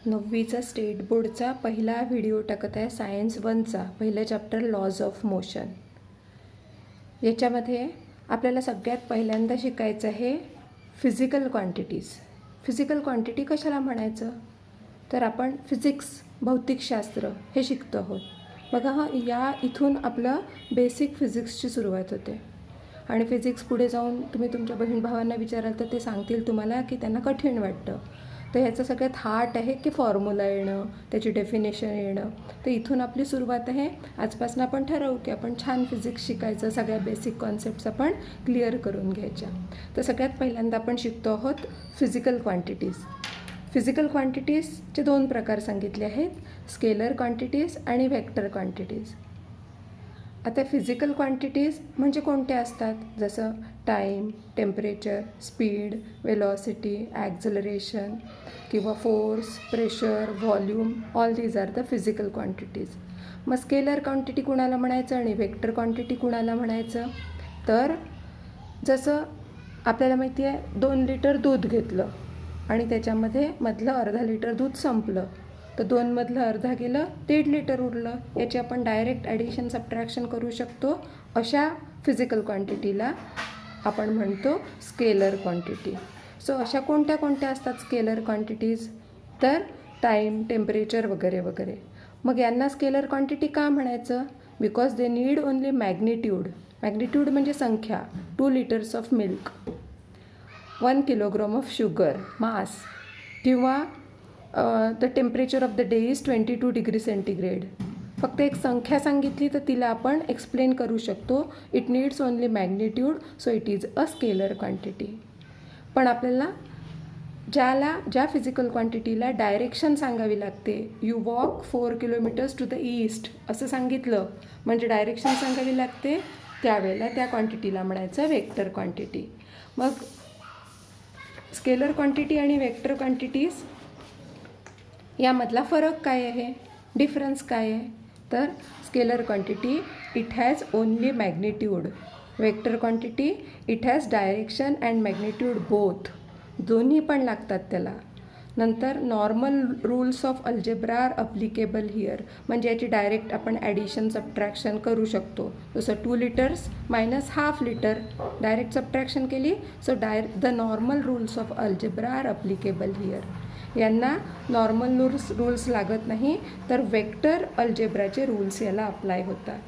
9वीचा state बोर्डचा पहिला video टाकत आहे सायन्स 1चा पहिलं चॅप्टर लॉज ऑफ मोशन. याच्यामध्ये आपल्याला सगळ्यात पहिल्यांदा शिकायचं आहे फिजिकल क्वांटिटीज. फिजिकल क्वांटिटी कशाला म्हणायचं तर आपण फिजिक्स भौतिकशास्त्र हे शिकतो आहोत. बघा या इथून आपलं बेसिक फिजिक्सची सुरुवात होते आणि फिजिक्स पुढे जाऊन तुम्ही तुमच्या बहीण भावांना विचाराल तर ते सांगतील तुम्हाला की त्यांना कठीण वाटतं. तर ह्याचं सगळ्यात हार्ट आहे की फॉर्म्युला येणं, त्याची डेफिनेशन येणं. तर इथून आपली सुरुवात आहे. आजपासून आपण ठरवू की आपण छान फिजिक्स शिकायचं, सगळ्या बेसिक कॉन्सेप्ट्स आपण क्लिअर करून घ्यायच्या. तर सगळ्यात पहिल्यांदा आपण शिकतो आहोत फिजिकल क्वांटिटीज. फिजिकल क्वांटिटीजचे 2 प्रकार सांगितले आहेत, स्केलर क्वांटिटीज आणि व्हेक्टर क्वांटिटीज. आता फिजिकल क्वांटिटीज म्हणजे कोणत्या असतात, जसं time, temperature, speed, velocity, acceleration किंवा force, pressure, volume, all these are the physical quantities. मग स्केलर क्वांटिटी कुणाला म्हणायचं आणि व्हेक्टर क्वांटिटी कुणाला म्हणायचं तर जसं आपल्याला माहिती आहे 2 लिटर दूध घेतलं आणि त्याच्यामध्ये मधलं अर्धा लिटर दूध संपलं तर 2 मधलं अर्धा गेलं, 1.5 लिटर उरलं. याची आपण डायरेक्ट ॲडिशन सबट्रॅक्शन करू शकतो. अशा फिजिकल क्वांटिटीला आपण म्हणतो स्केलर क्वांटिटी. सो अशा कोणत्या कोणत्या असतात स्केलर क्वांटिटीज तर टाईम, टेम्परेचर वगैरे वगैरे. मग यांना स्केलर क्वांटिटी का म्हणायचं because they need only magnitude. Magnitude म्हणजे संख्या. 2 litres of milk, 1 kilogram of sugar, mass, किंवा the temperature of the day is 22 degree centigrade. फक्त एक संख्या सांगितली तर तिला आपण एक्सप्लेन करू शकतो. It needs only magnitude, so it is a scalar quantity. पण आपल्याला ज्या फिजिकल क्वांटिटीला डायरेक्शन सांगावी लागते, you walk 4 kilometres to the east असं सांगितलं म्हणजे डायरेक्शन सांगावी लागते, त्यावेळेला त्या क्वांटिटीला म्हणायचं व्हेक्टर क्वांटिटी. मग स्केलर क्वांटिटी आणि व्हेक्टर क्वांटिटीज यामधला फरक काय आहे, डिफरन्स काय आहे तर scalar quantity it has only magnitude, vector quantity it has direction and magnitude both, दोन्ही पण लागतात त्याला. नंतर normal rules of algebra are applicable here, म्हणजे याची डायरेक्ट आपण ॲडिशन सबट्रॅक्शन करू शकतो. जसं 2 litres minus half litre direct subtraction केली, so the normal rules of algebra are applicable here. यांना नॉर्मल रूल्स लागत नाही तर वेक्टर अल्जेब्राचे रूल्स याला अप्लाय होतात.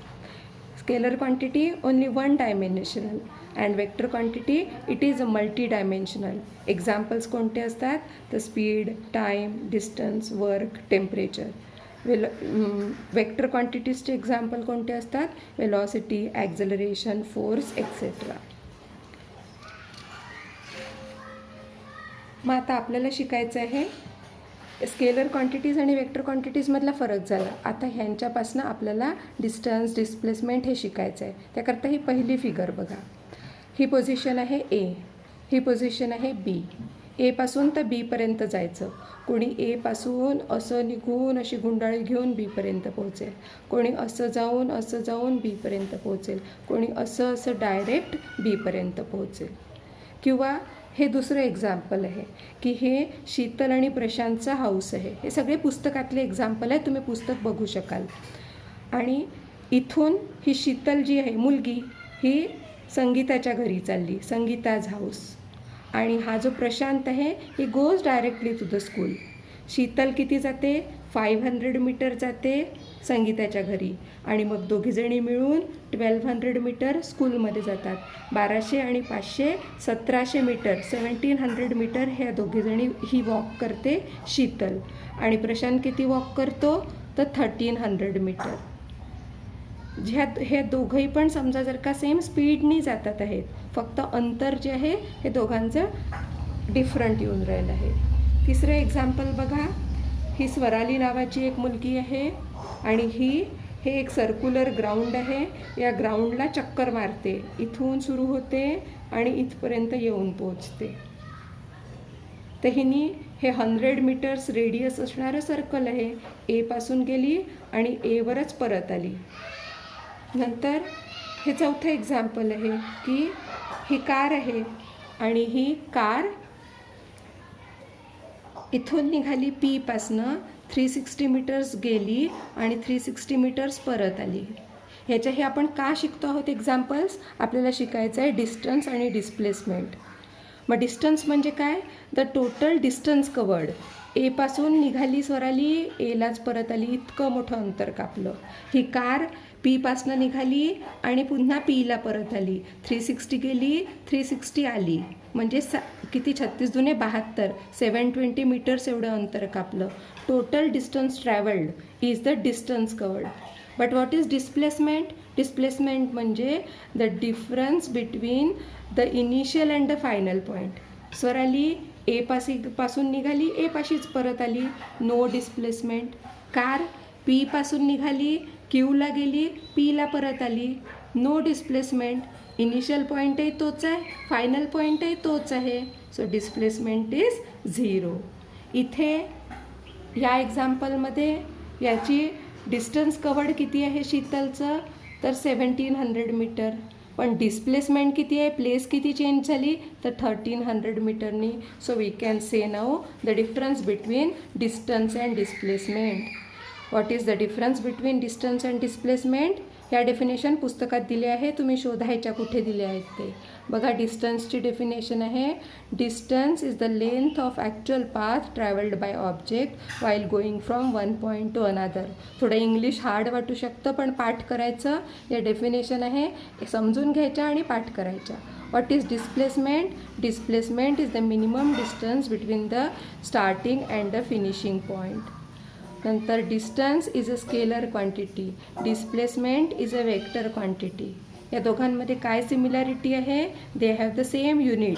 Scalar quantity only 1 dimensional and vector quantity it is a multi dimensional. Examples कोणते असतात तर speed, time, distance, work, temperature. Vector क्वांटिटीजचे एक्झाम्पल कोणते असतात, वेलॉसिटी, ॲक्झलरेशन, फोर्स, एक्सेट्रा. मग आता आपल्याला शिकायचं आहे स्केलर क्वांटिटीज आणि वेक्टर क्वांटिटीजमधला फरक झाला. आता ह्यांच्यापासून आपल्याला डिस्टन्स, डिस्प्लेसमेंट हे शिकायचं आहे. त्याकरता ही पहिली फिगर बघा. ही पोझिशन आहे ए, ही पोझिशन आहे बी. एपासून तर बीपर्यंत जायचं. कोणी एपासून असं निघून अशी गुंडाळी घेऊन बीपर्यंत पोहोचेल, कोणी असं जाऊन बीपर्यंत पोहोचेल, कोणी असं डायरेक्ट बीपर्यंत पोहोचेल. किंवा हे दुसरं एक्झाम्पल आहे की हे शीतल आणि प्रशांतचा हाऊस आहे. हे सगळे पुस्तकातले एक्झाम्पल आहे, तुम्ही पुस्तक बघू शकाल. आणि इथून ही शीतल जी आहे मुलगी ही संगीताच्या घरी चालली, संगीताज हाऊस. आणि हा जो प्रशांत आहे he goes directly to the school. Sheetal किती जाते 500 मीटर जाते संगीताच्या घरी आणि मग दोघीजणी मिळून 1200 मीटर स्कूलमध्ये जातात. 1200 आणि 500 1700 मीटर, 1700 मीटर ह्या दोघीजणी ही वॉक करते शीतल. आणि प्रशांत किती वॉक करतो तर 1300 मीटर. हे दोघंही पण समजा जर का सेम स्पीडनी जातात आहेत, फक्त अंतर जे आहे हे दोघांचं डिफरंट येऊन राहिलं आहे. तिसरं एक्झाम्पल बघा. ही स्वराली नावाची एक मुलगी आहे आणि हे एक सर्क्युलर ग्राउंड आहे. या ग्राउंडला चक्कर मारते, इथून सुरू होते आणि इथपर्यंत येऊन पोचते. तर हिनी हे 100 मीटर्स रेडियस असणारं सर्कल आहे. एपासून गेली आणि एवरच परत आली. नंतर हे चौथं एक्झाम्पल आहे की ही कार आहे आणि ही कार इथून निघाली पीपासनं 360 मीटर्स गेली आणि 360 मीटर्स परत आली. ह्याच्या हे आपण का शिकतो आहोत एक्झाम्पल्स? आपल्याला शिकायचं आहे डिस्टन्स आणि डिस्प्लेसमेंट. मग डिस्टन्स म्हणजे काय? The total distance covered. एपासून निघाली स्वराली, एलाच परत आली, इतकं मोठं अंतर कापलं. ही कार पीपासनं निघाली आणि पुन्हा पीला परत आली, 360 गेली, 360 आली, म्हणजे किती 36 दुने 72, 720 मीटर्स एवढं अंतर कापलं. Total distance travelled is the distance covered. But what is displacement? Displacement म्हणजे the difference between the initial and the final point. Swarali पासून निघाली, ए पाशीच परत आली, नो डिस्प्लेसमेंट. कार पीपासून निघाली, क्यूला गेली, पीला परत आली, नो डिस्प्लेसमेंट. इनिशियल पॉईंटही तोच आहे, फायनल पॉईंटही तोच आहे, सो डिस्प्लेसमेंट इज 0. इथे ह्या एक्झाम्पलमध्ये याची डिस्टन्स कवर्ड किती आहे शीतलचं? तर 1700 मीटर. पण डिस्प्लेसमेंट किती आहे, प्लेस किती चेंज झाली? तर 1300 मीटरनी. So we can say now the difference between distance and displacement. What is the difference between distance and displacement? या डेफिनेशन पुस्तकात दिले आहे, तुम्ही शोधायच्या कुठे दिले आहेत ते बघा. डिस्टन्सची डेफिनेशन आहे, distance is the length of actual path travelled by object while going from one point to another. थोडं इंग्लिश हार्ड वाटू शकतं, पण पाठ करायचं. या डेफिनेशन आहे, समजून घ्यायच्या आणि पाठ करायच्या. What is displacement? Displacement is the minimum distance between the starting and the finishing point. नंतर distance is a scalar quantity, displacement is a vector quantity. या दोघांमध्ये काय सिमिलॅरिटी आहे? They have the same unit.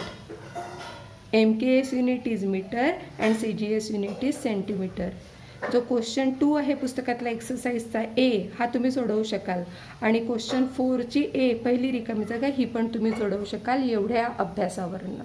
MKS unit is metre and CGS unit is centimetre. जो question 2 आहे पुस्तकातला एक्सरसाइजचा A हा तुम्ही सोडवू शकाल, आणि क्वेश्चन 4ची A पहिली रिकामी जागा ही पण तुम्ही सोडवू शकाल एवढ्या अभ्यासावरनं.